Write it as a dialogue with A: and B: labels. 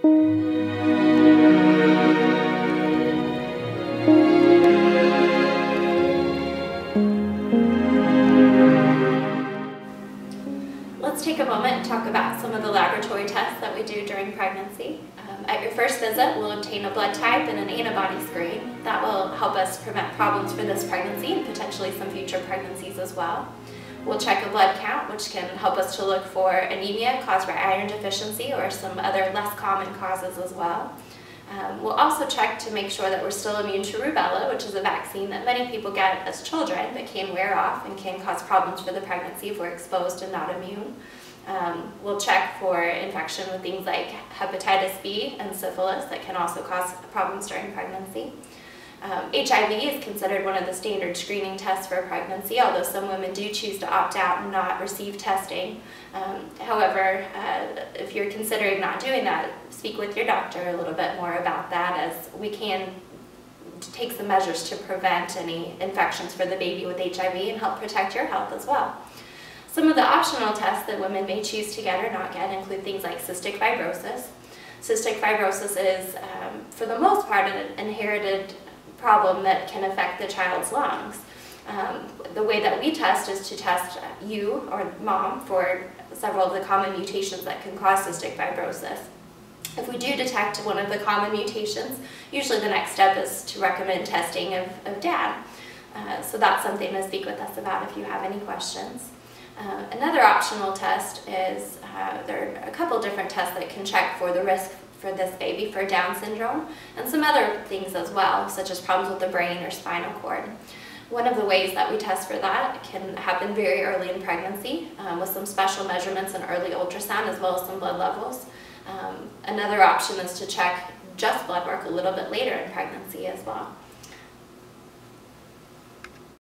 A: Let's take a moment and talk about some of the laboratory tests that we do during pregnancy. At your first visit, we'll obtain a blood type and an antibody screen. That will help us prevent problems for this pregnancy and potentially some future pregnancies as well. We'll check a blood count, which can help us to look for anemia caused by iron deficiency or some other less common causes as well. We'll also check to make sure that we're still immune to rubella, which is a vaccine that many people get as children but can wear off and can cause problems for the pregnancy if we're exposed and not immune. We'll check for infection with things like hepatitis B and syphilis that can also cause problems during pregnancy. HIV is considered one of the standard screening tests for pregnancy, although some women do choose to opt out and not receive testing. However, if you're considering not doing that, speak with your doctor a little bit more about that, as we can take some measures to prevent any infections for the baby with HIV and help protect your health as well. Some of the optional tests that women may choose to get or not get include things like cystic fibrosis. Cystic fibrosis is, for the most part, an inherited problem that can affect the child's lungs. The way that we test is to test you or mom for several of the common mutations that can cause cystic fibrosis. If we do detect one of the common mutations, usually the next step is to recommend testing of dad. So that's something to speak with us about if you have any questions. Another optional test is, there are a couple different tests that can check for the risk for this baby for Down syndrome and some other things as well, such as problems with the brain or spinal cord. One of the ways that we test for that can happen very early in pregnancy with some special measurements and early ultrasound as well as some blood levels. Another option is to check just blood work a little bit later in pregnancy as well.